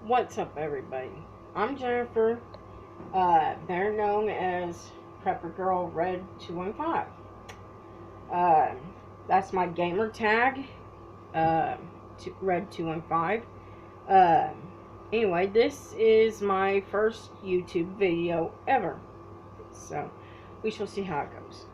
What's up, everybody? I'm Jennifer, better known as Prepper Girl Red 215. Uh, that's my gamer tag, Red 215. Uh, anyway, this is my first YouTube video ever, so we shall see how it goes.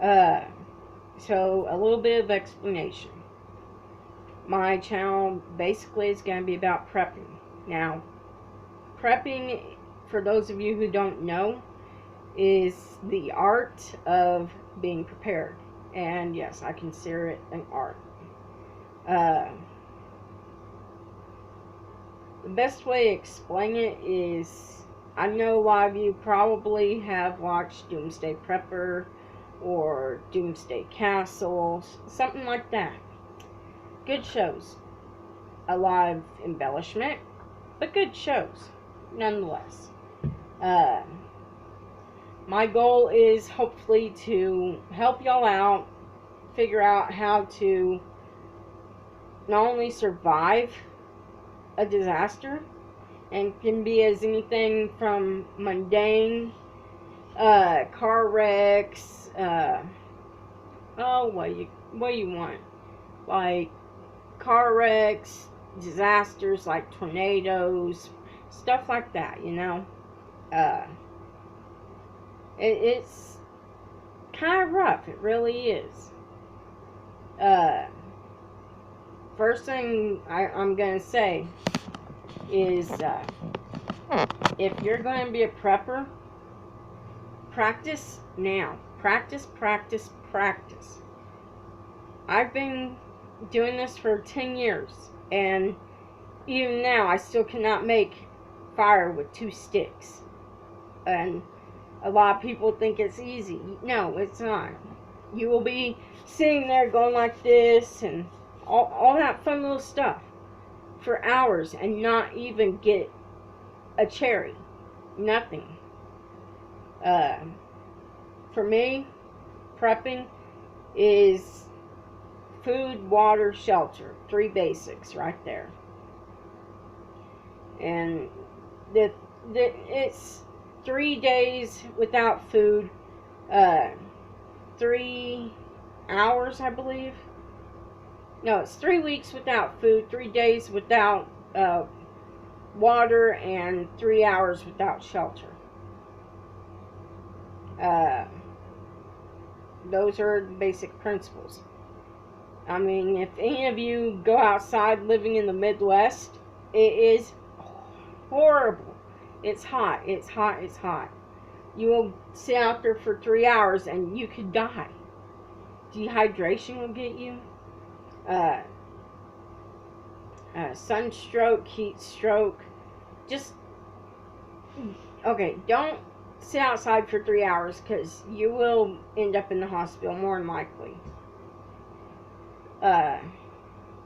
Yeah. So a little bit of explanation. My channel basically is going to be about prepping. Now, prepping, for those of you who don't know, is the art of being prepared. And yes, I consider it an art. The best way to explain it is, I know a lot of you probably have watched Doomsday Prepper or Doomsday Castle, something like that. Good shows. A lot of embellishment, but good shows, nonetheless. My goal is hopefully to help y'all out, figure out how to not only survive a disaster, and can be as anything from mundane, car wrecks, what you want, like car wrecks, disasters like tornadoes, stuff like that, you know. It's kind of rough, it really is. First thing I'm gonna say is, if you're going to be a prepper, practice now. Practice, practice, practice. I've been doing this for 10 years, and even now I still cannot make fire with 2 sticks. And a lot of people think it's easy. No, it's not. You will be sitting there going like this and all that fun little stuff for hours and not even get a cherry. Nothing. For me, prepping is food, water, shelter. 3 basics right there. And it's 3 days without food, 3 hours, I believe. No, it's 3 weeks without food, 3 days without water, and 3 hours without shelter. Those are the basic principles. I mean, if any of you go outside living in the Midwest, it is horrible. It's hot, it's hot, it's hot. You will sit out there for 3 hours and you could die. Dehydration will get you. Sunstroke, heat stroke. Just, okay, don't sit outside for 3 hours because you will end up in the hospital more than likely.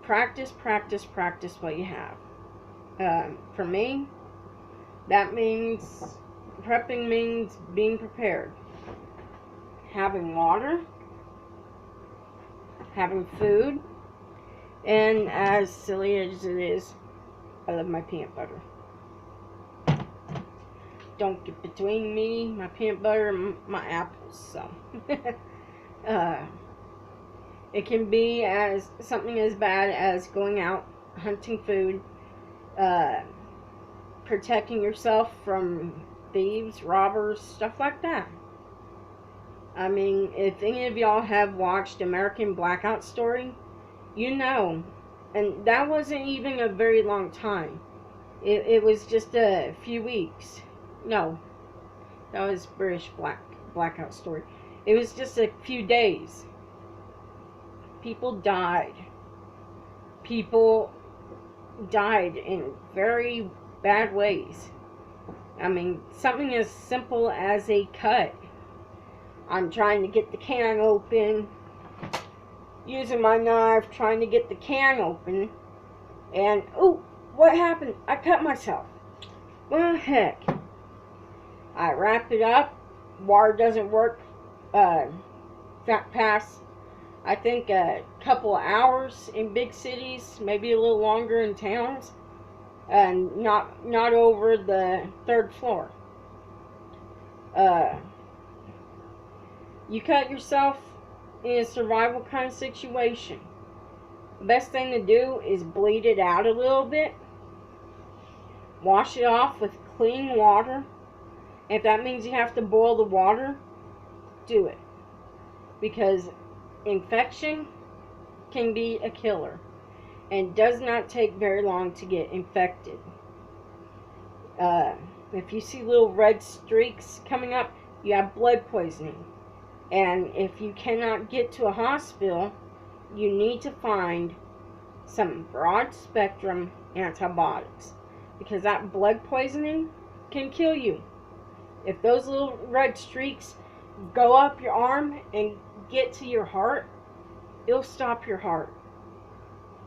Practice, practice, practice what you have. For me, that means, prepping means being prepared. Having water, having food, and as silly as it is, I love my peanut butter. Don't get between me, my peanut butter, and my apples, so. It can be as something as bad as going out hunting food, protecting yourself from thieves, robbers, stuff like that. I mean, if any of y'all have watched American Blackout Story, you know, and that wasn't even a very long time. It was just a few weeks. No, that was British Blackout Story. It was just a few days. People died. People died in very bad ways. I mean, something as simple as a cut. I'm trying to get the can open, using my knife, trying to get the can open, and, oh, what happened? I cut myself. Well, heck. I wrap it up. Water doesn't work past, I think, a couple of hours in big cities, maybe a little longer in towns. and not over the 3rd floor. You cut yourself in a survival kind of situation. The best thing to do is bleed it out a little bit. Wash it off with clean water. If that means you have to boil the water, do it. Because infection can be a killer. And does not take very long to get infected. If you see little red streaks coming up, you have blood poisoning. And if you cannot get to a hospital, you need to find some broad spectrum antibiotics. Because that blood poisoning can kill you. If those little red streaks go up your arm and get to your heart, it'll stop your heart.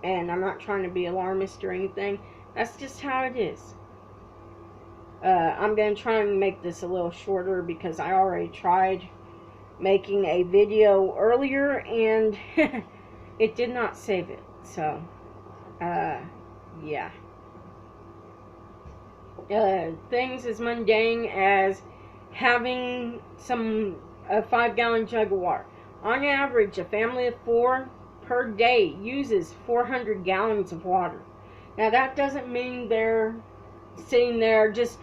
And I'm not trying to be alarmist or anything. That's just how it is. I'm going to try and make this a little shorter because I already tried making a video earlier and it did not save it. So, yeah. Things as mundane as having a 5-gallon jug of water. On average, a family of 4 per day uses 400 gallons of water. Now that doesn't mean they're sitting there just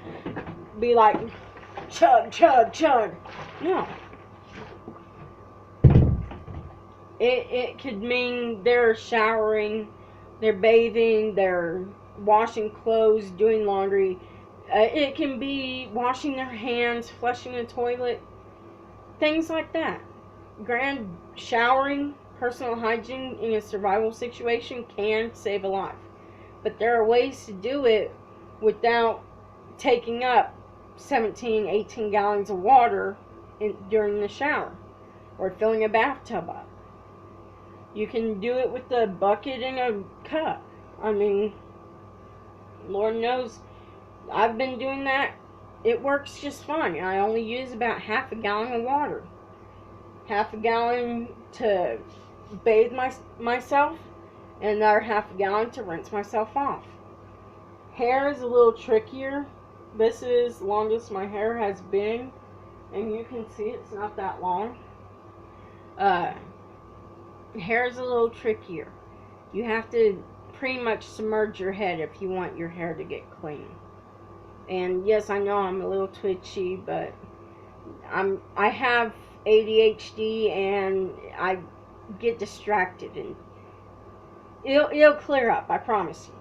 be like chug, chug, chug. No. It could mean they're showering, they're bathing, they're washing clothes, doing laundry. It can be washing their hands, flushing the toilet, things like that. Grand showering, personal hygiene in a survival situation can save a life. But there are ways to do it without taking up 17, 18 gallons of water during the shower or filling a bathtub up. You can do it with a bucket and a cup. I mean, Lord knows, I've been doing that. It works just fine. I only use about half a gallon of water. Half a gallon to bathe myself, and another half a gallon to rinse myself off. Hair is a little trickier. This is the longest my hair has been, and you can see it's not that long. Hair is a little trickier. You have to pretty much submerge your head if you want your hair to get clean. And yes, I know I'm a little twitchy, but I have ADHD and I get distracted, and it'll clear up, I promise you.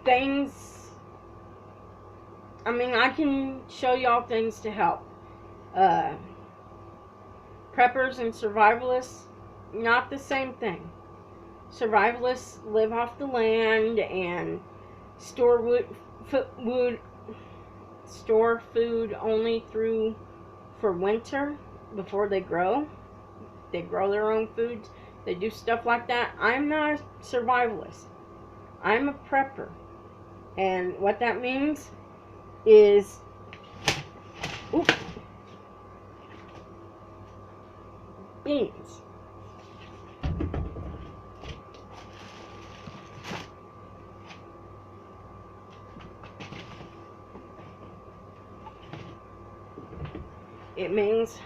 Things, I mean, I can show y'all things to help. Preppers and survivalists, not the same thing. Survivalists live off the land and store food only for winter before they grow. They grow their own foods. They do stuff like that. I'm not a survivalist. I'm a prepper. And what that means is beans. It means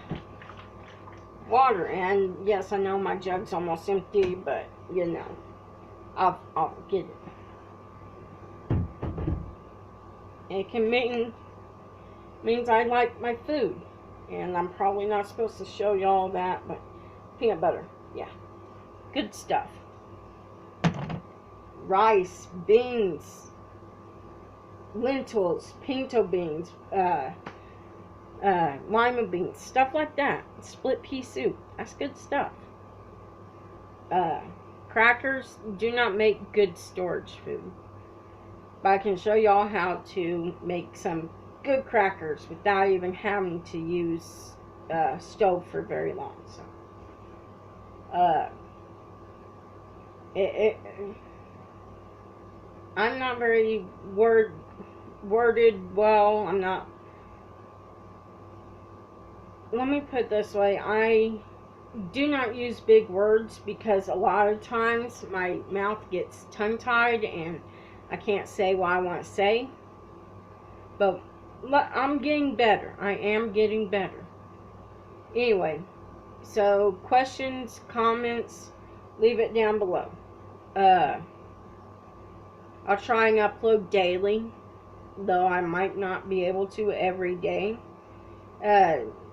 water, and yes, I know my jug's almost empty, but you know, I'll get it. It can means I like my food, and I'm probably not supposed to show y'all that, but peanut butter, yeah, good stuff. Rice, beans, lentils, pinto beans, lima beans, stuff like that. Split pea soup, that's good stuff. Crackers do not make good storage food, but I can show y'all how to make some good crackers without even having to use stove for very long. So I'm not very worded well. I'm not. Let me put it this way. do not use big words, because a lot of times my mouth gets tongue-tied and I can't say what I want to say. But I'm getting better. I am getting better. Anyway, so questions, comments, leave it down below. I'll try and upload daily, though I might not be able to every day.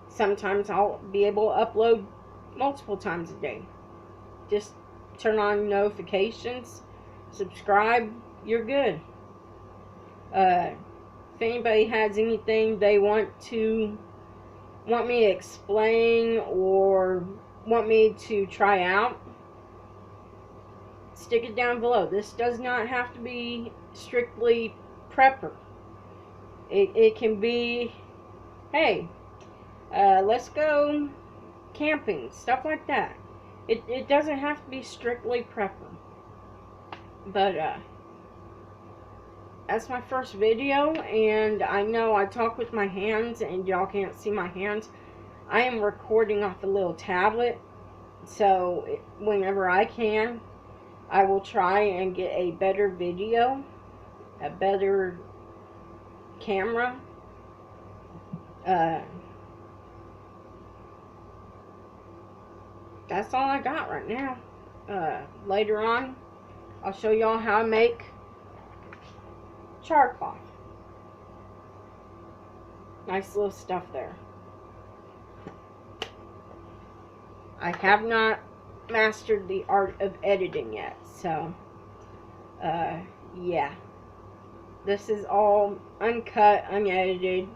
Sometimes I'll be able to upload multiple times a day. Just turn on notifications, subscribe, you're good. If anybody has anything they want me to explain or want me to try out, stick it down below. This does not have to be strictly prepper. It can be, hey, let's go camping, stuff like that. It doesn't have to be strictly prepper. But that's my first video, and I know I talk with my hands and y'all can't see my hands. I am recording off a little tablet, so whenever I can, I will try and get a better video, a better camera. That's all I got right now. Later on, I'll show y'all how I make char cloth. Nice little stuff there. I have not mastered the art of editing yet, so yeah. This is all uncut, unedited.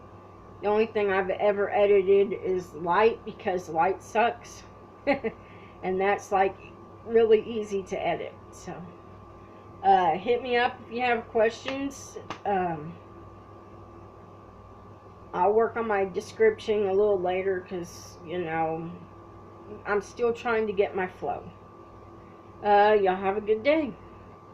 The only thing I've ever edited is light, because light sucks. And that's like really easy to edit. So hit me up if you have questions. I'll work on my description a little later, because you know, I'm still trying to get my flow. Y'all have a good day.